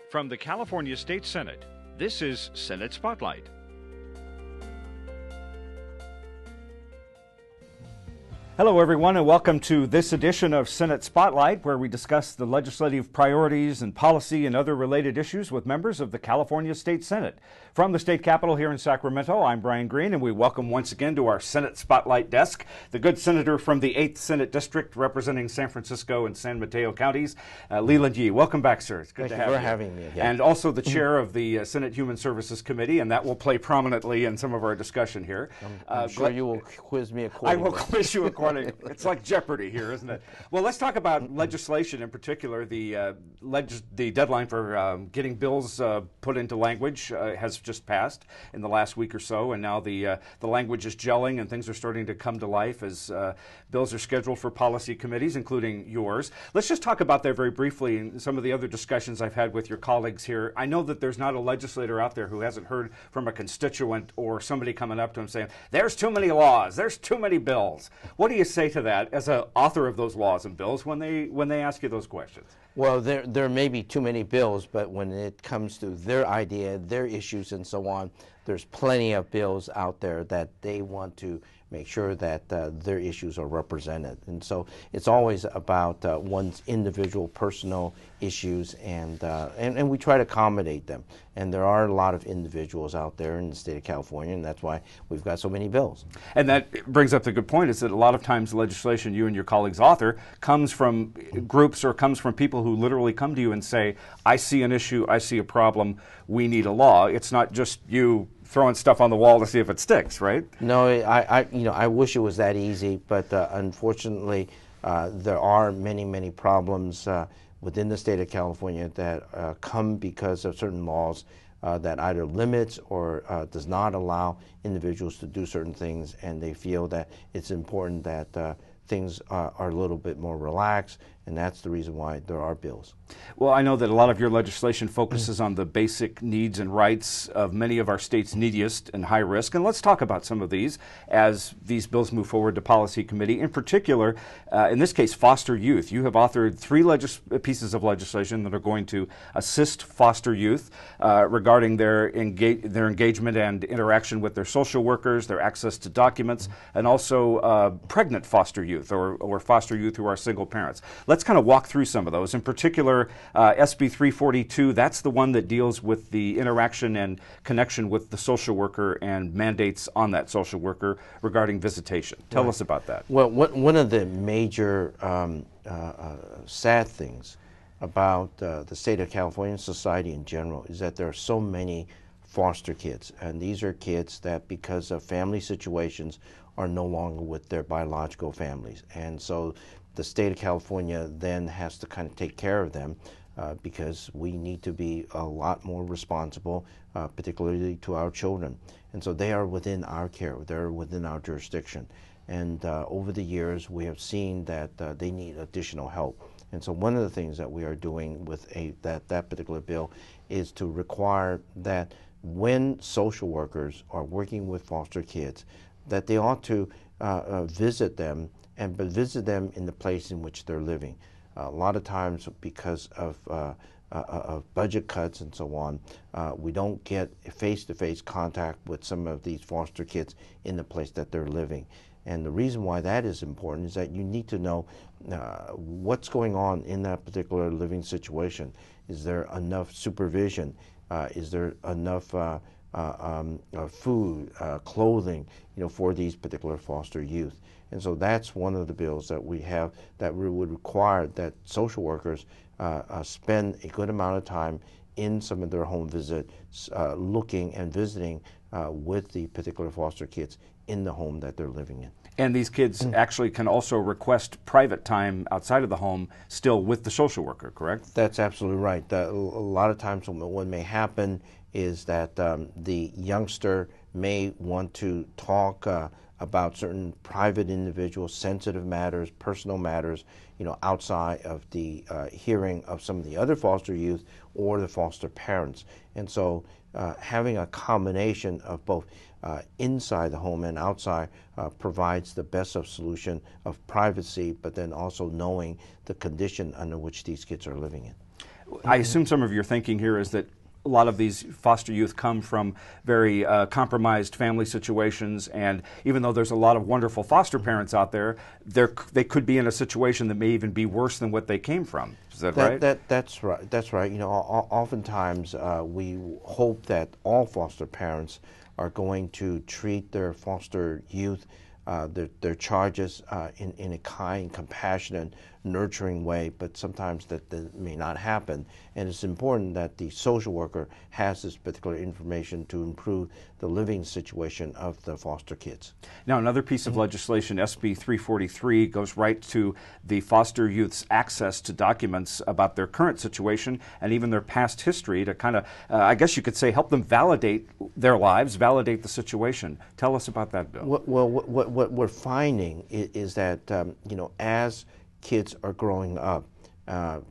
From the California State Senate, this is Senate Spotlight. Hello, everyone, and welcome to this edition of Senate Spotlight, where we discuss the legislative priorities and policy and other related issues with members of the California State Senate. From the state capitol here in Sacramento, I'm Brian Green, and we welcome once again to our Senate Spotlight desk the good senator from the 8th Senate District representing San Francisco and San Mateo counties, Leland Yee. Welcome back, sir. It's good to have you. Thank you for having me again. And also the chair of the Senate Human Services Committee, and that will play prominently in some of our discussion here. I'm sure you will quiz me accordingly. I will quiz you accordingly. It's like Jeopardy here, isn't it? Well, let's talk about legislation in particular. The deadline for getting bills put into language has just passed in the last week or so, and now the language is gelling and things are starting to come to life as bills are scheduled for policy committees, including yours. Let's just talk about that very briefly and some of the other discussions I've had with your colleagues here. I know that there's not a legislator out there who hasn't heard from a constituent or somebody coming up to him saying, there's too many laws, there's too many bills. What do you say to that as an author of those laws and bills when they ask you those questions? Well, there may be too many bills, but when it comes to their idea, their issues and so on, there's plenty of bills out there that they want to make sure that their issues are represented. And so it's always about one's individual personal issues, and we try to accommodate them. And there are a lot of individuals out there in the state of California, and that's why we've got so many bills. And that brings up the good point, is that a lot of times legislation you and your colleagues author comes from groups or comes from people who literally come to you and say, I see an issue, I see a problem, we need a law. It's not just you throwing stuff on the wall to see if it sticks, right? No, I wish it was that easy, but unfortunately, there are many problems within the state of California that come because of certain laws that either limits or does not allow individuals to do certain things, and they feel that it's important that things are a little bit more relaxed, and that's the reason why there are bills. Well, I know that a lot of your legislation focuses on the basic needs and rights of many of our state's neediest and high risk, and let's talk about some of these as these bills move forward to policy committee. In particular, in this case, foster youth. You have authored 3 pieces of legislation that are going to assist foster youth regarding their engagement and interaction with their social workers, their access to documents, and also pregnant foster youth or foster youth who are single parents. Let's kind of walk through some of those. In particular, SB 342, that's the one that deals with the interaction and connection with the social worker and mandates on that social worker regarding visitation. Tell us about that. Well, one of the major sad things about the state of California and society in general is that there are so many foster kids, and these are kids that because of family situations are no longer with their biological families. And so the state of California then has to kind of take care of them because we need to be a lot more responsible, particularly to our children. And so they are within our care, they're within our jurisdiction. And over the years, we have seen that they need additional help. And so one of the things that we are doing with that particular bill is to require that when social workers are working with foster kids, that they ought to visit them, but visit them in the place in which they're living. A lot of times, because of budget cuts and so on, we don't get face-to-face contact with some of these foster kids in the place that they're living. And the reason why that is important is that you need to know what's going on in that particular living situation. Is there enough supervision? Is there enough food, clothing, for these particular foster youth? And so that's one of the bills that we have that would require that social workers spend a good amount of time in some of their home visits, looking and visiting with the particular foster kids in the home that they're living in. And these kids actually can also request private time outside of the home still with the social worker, correct? That's absolutely right. A lot of times what may happen is that the youngster may want to talk about certain private individuals, sensitive matters, personal matters, outside of the hearing of some of the other foster youth or the foster parents. And so having a combination of both inside the home and outside provides the best of solution of privacy, but then also knowing the condition under which these kids are living in. I assume some of your thinking here is that a lot of these foster youth come from very compromised family situations, and even though there's a lot of wonderful foster parents out there, they could be in a situation that may even be worse than what they came from. Is that right? That's right. That's right. You know, oftentimes we hope that all foster parents are going to treat their foster youth, their charges in a kind, compassionate, nurturing way, but sometimes that may not happen. And it's important that the social worker has this particular information to improve the living situation of the foster kids. Now, another piece of legislation, SB 343, goes right to the foster youth's access to documents about their current situation and even their past history to kind of, I guess you could say, help them validate their lives, validate the situation. Tell us about that bill. Well, what we're finding is that, you know, as kids are growing up,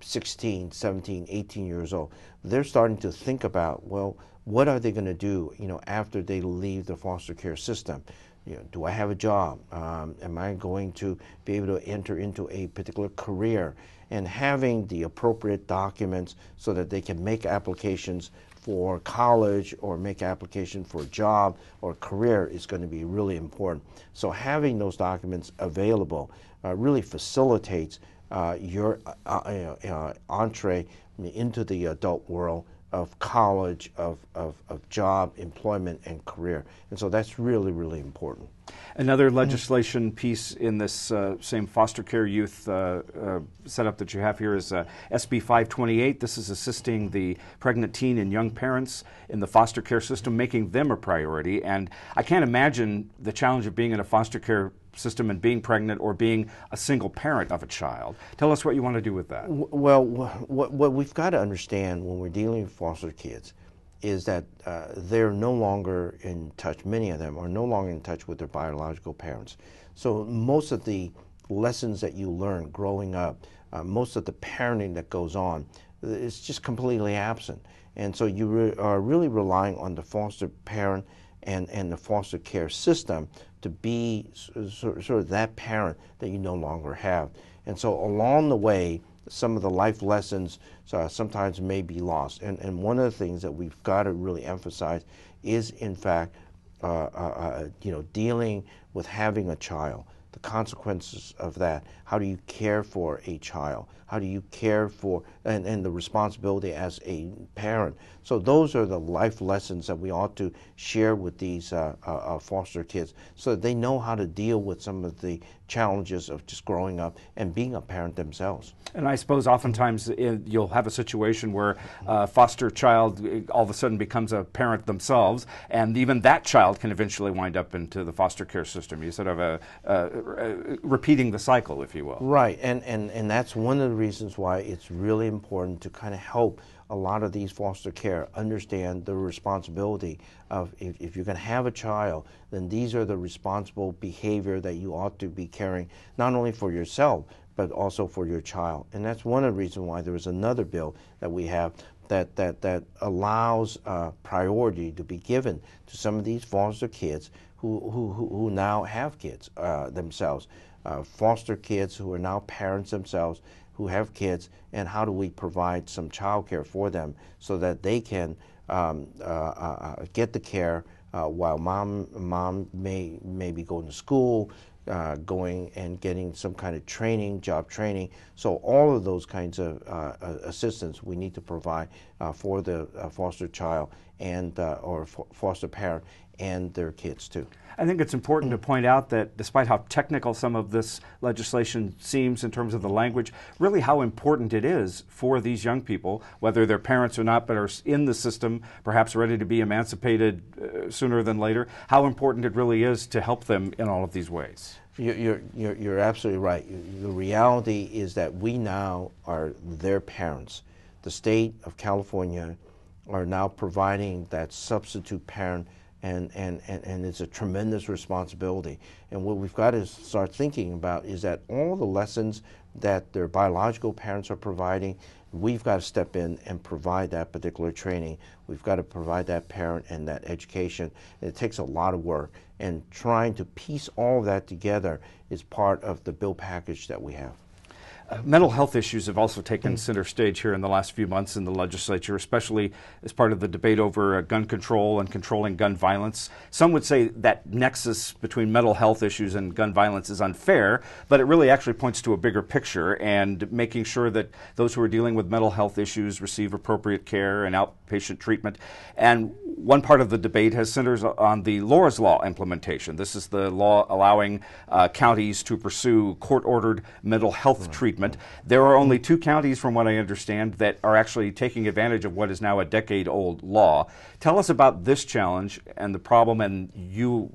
16, 17, 18 years old, they're starting to think about, well, what are they going to do, you know, after they leave the foster care system? You know, do I have a job? Am I going to be able to enter into a particular career? And having the appropriate documents so that they can make applications for college or make application for a job or career is going to be really important. So having those documents available really facilitates your entree into the adult world of college, of job, employment, and career. And so that's really, really important. Another legislation piece in this same foster care youth setup that you have here is SB 528. This is assisting the pregnant teen and young parents in the foster care system, making them a priority. And I can't imagine the challenge of being in a foster care system and being pregnant or being a single parent of a child. Tell us what you want to do with that. Well, what we've got to understand when we're dealing with foster kids is that they're no longer in touch, many of them are no longer in touch with their biological parents. So most of the lessons that you learn growing up, most of the parenting that goes on, is just completely absent. And so you are really relying on the foster parent and the foster care system to be sort of that parent that you no longer have. And so along the way, some of the life lessons sometimes may be lost. And one of the things that we've got to really emphasize is, in fact, you know, dealing with having a child, the consequences of that. How do you care for a child? How do you care for, and the responsibility as a parent? So those are the life lessons that we ought to share with these foster kids so that they know how to deal with some of the challenges of just growing up and being a parent themselves. And I suppose oftentimes you'll have a situation where a foster child all of a sudden becomes a parent themselves, and even that child can eventually wind up into the foster care system. You sort of repeating the cycle, if you will. Right, and that's one of the reasons why it's really important to kind of help a lot of these foster care understand the responsibility of if you're going to have a child, then these are the responsible behavior that you ought to be carrying, not only for yourself, but also for your child. And that's one of the reasons why there was another bill that we have that allows priority to be given to some of these foster kids who now have kids themselves, foster kids who are now parents themselves, who have kids, and how do we provide some child care for them so that they can get the care while mom may be going to school, going and getting some kind of training, job training. So all of those kinds of assistance we need to provide for the foster child and or foster parent and their kids too. I think it's important to point out that despite how technical some of this legislation seems in terms of the language, really how important it is for these young people, whether they're parents or not, but are in the system, perhaps ready to be emancipated sooner than later, how important it really is to help them in all of these ways. You're absolutely right. The reality is that we now are their parents. The state of California are now providing that substitute parent, and it's a tremendous responsibility. And what we've got to start thinking about is that all the lessons that their biological parents are providing, we've got to step in and provide that particular training. We've got to provide that parent and that education. And it takes a lot of work. And trying to piece all of that together is part of the bill package that we have. Mental health issues have also taken center stage here in the last few months in the legislature, especially as part of the debate over gun control and controlling gun violence. Some would say that nexus between mental health issues and gun violence is unfair, but it really actually points to a bigger picture and making sure that those who are dealing with mental health issues receive appropriate care and outpatient treatment. And one part of the debate has centers on the Laura's Law implementation. This is the law allowing counties to pursue court-ordered mental health treatment. There are only 2 counties, from what I understand, that are actually taking advantage of what is now a decade-old law. Tell us about this challenge and the problem and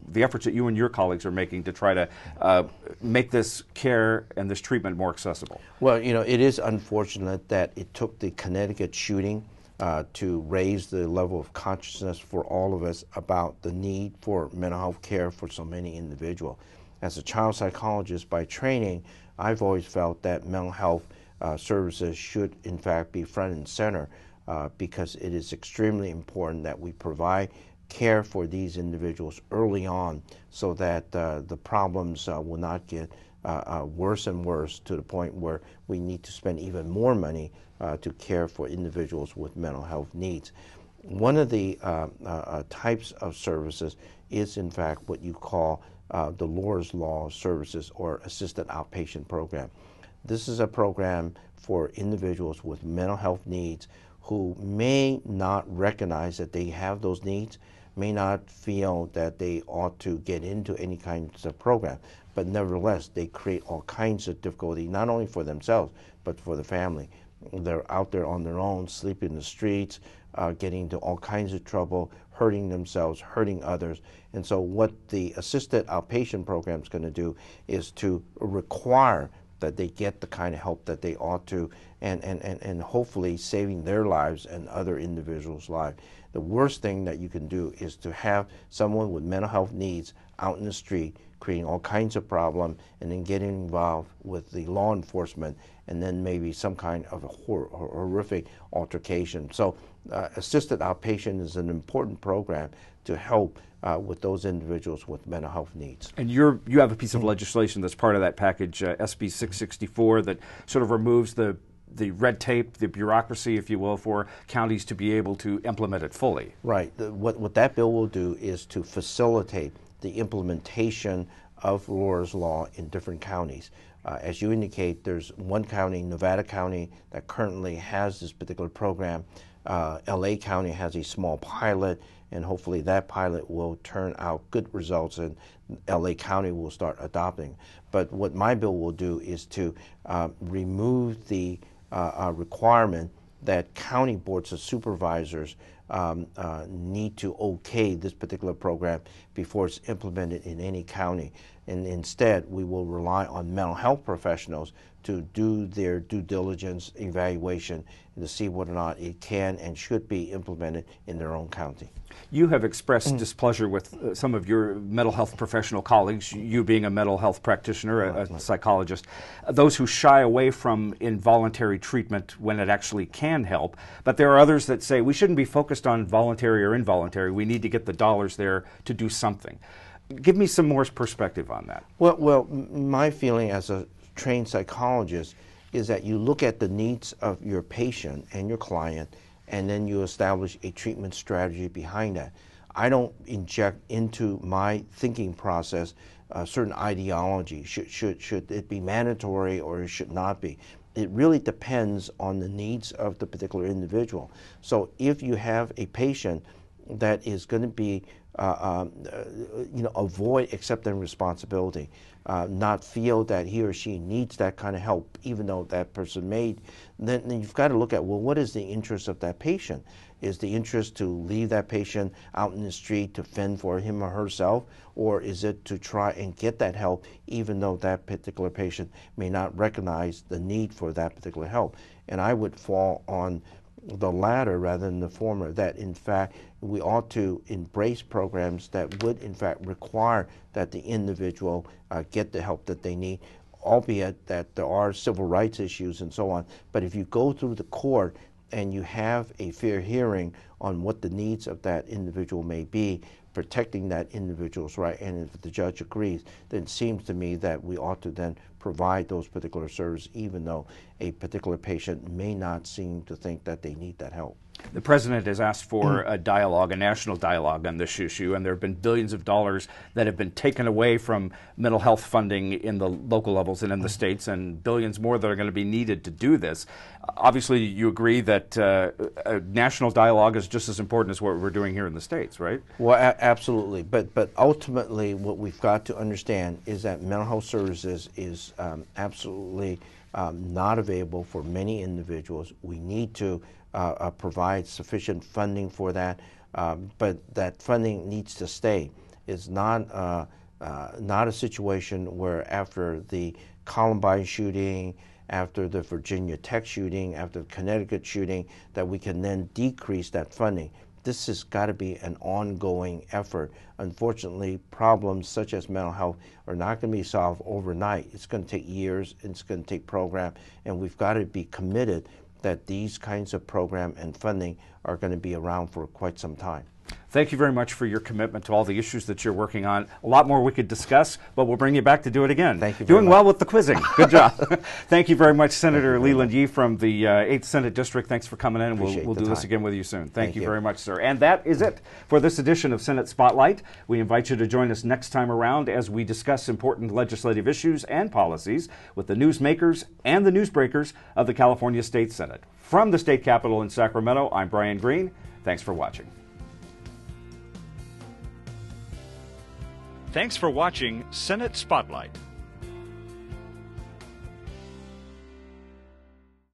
the efforts that you and your colleagues are making to try to make this care and this treatment more accessible. Well, it is unfortunate that it took the Connecticut shooting to raise the level of consciousness for all of us about the need for mental health care for so many individuals. As a child psychologist by training, I've always felt that mental health services should in fact be front and center because it is extremely important that we provide care for these individuals early on so that the problems will not get worse and worse to the point where we need to spend even more money to care for individuals with mental health needs. One of the types of services is in fact what you call the Laura's Law services or assisted outpatient program. This is a program for individuals with mental health needs who may not recognize that they have those needs, may not feel that they ought to get into any kinds of program, but nevertheless they create all kinds of difficulty, not only for themselves, but for the family. They're out there on their own, sleeping in the streets, getting into all kinds of trouble, hurting themselves, hurting others. And so what the assisted outpatient program is going to do is to require that they get the kind of help that they ought to and hopefully saving their lives and other individuals' lives. The worst thing that you can do is to have someone with mental health needs out in the street creating all kinds of problems and then getting involved with the law enforcement and then maybe some kind of a horrific altercation. So assisted outpatient is an important program to help with those individuals with mental health needs. And you have a piece of legislation that's part of that package, SB 664, that sort of removes the red tape, the bureaucracy, if you will, for counties to be able to implement it fully. Right. What that bill will do is to facilitate the implementation of Laura's Law in different counties. As you indicate, there's one county, Nevada County, that currently has this particular program. LA County has a small pilot, and hopefully that pilot will turn out good results and LA County will start adopting. But what my bill will do is to remove the requirement that county boards of supervisors need to okay this particular program before it's implemented in any county. And instead, we will rely on mental health professionals to do their due diligence evaluation and to see whether or not it can and should be implemented in their own county. You have expressed displeasure with some of your mental health professional colleagues, you being a mental health practitioner, a psychologist, those who shy away from involuntary treatment when it actually can help. But there are others that say we shouldn't be focused on voluntary or involuntary. We need to get the dollars there to do something. Give me some more perspective on that. Well, my feeling as a trained psychologist is that you look at the needs of your patient and your client, and then you establish a treatment strategy behind that. I don't inject into my thinking process a certain ideology. Should it be mandatory or it should not be? It really depends on the needs of the particular individual. So if you have a patient that is going to be avoid accepting responsibility, not feel that he or she needs that kind of help, even though that person may, then you've got to look at, well, what is the interest of that patient? Is the interest to leave that patient out in the street to fend for him or herself, or is it to try and get that help, even though that particular patient may not recognize the need for that particular help? And I would fall on the latter rather than the former, that in fact we ought to embrace programs that would in fact require that the individual get the help that they need, albeit that there are civil rights issues and so on. But if you go through the court and you have a fair hearing on what the needs of that individual may be, protecting that individual's right, and if the judge agrees, then it seems to me that we ought to then provide those particular services, even though a particular patient may not seem to think that they need that help. The president has asked for a dialogue, a national dialogue on this issue, and there have been billions of dollars that have been taken away from mental health funding in the local levels and in the states, and billions more that are going to be needed to do this. Obviously, you agree that a national dialogue is just as important as what we're doing here in the states, right? Well, absolutely. But ultimately, what we've got to understand is that mental health services is absolutely not available for many individuals. We need to provide sufficient funding for that, but that funding needs to stay. It's not a situation where after the Columbine shooting, after the Virginia Tech shooting, after the Connecticut shooting, that we can then decrease that funding. This has got to be an ongoing effort. Unfortunately, problems such as mental health are not going to be solved overnight. It's going to take years, and it's going to take program, and we've got to be committed that these kinds of program and funding are going to be around for quite some time. Thank you very much for your commitment to all the issues that you're working on. A lot more we could discuss, but we'll bring you back to do it again. Thank you very Doing much. well with the quizzing. Good job. Thank you very much, Senator Leland Yee from the 8th Senate District. Thanks for coming in. We'll do this again with you soon. Thank you very much, sir. And that is it for this edition of Senate Spotlight. We invite you to join us next time around as we discuss important legislative issues and policies with the newsmakers and the newsbreakers of the California State Senate. From the state capitol in Sacramento, I'm Brian Green. Thanks for watching. Thanks for watching Senate Spotlight.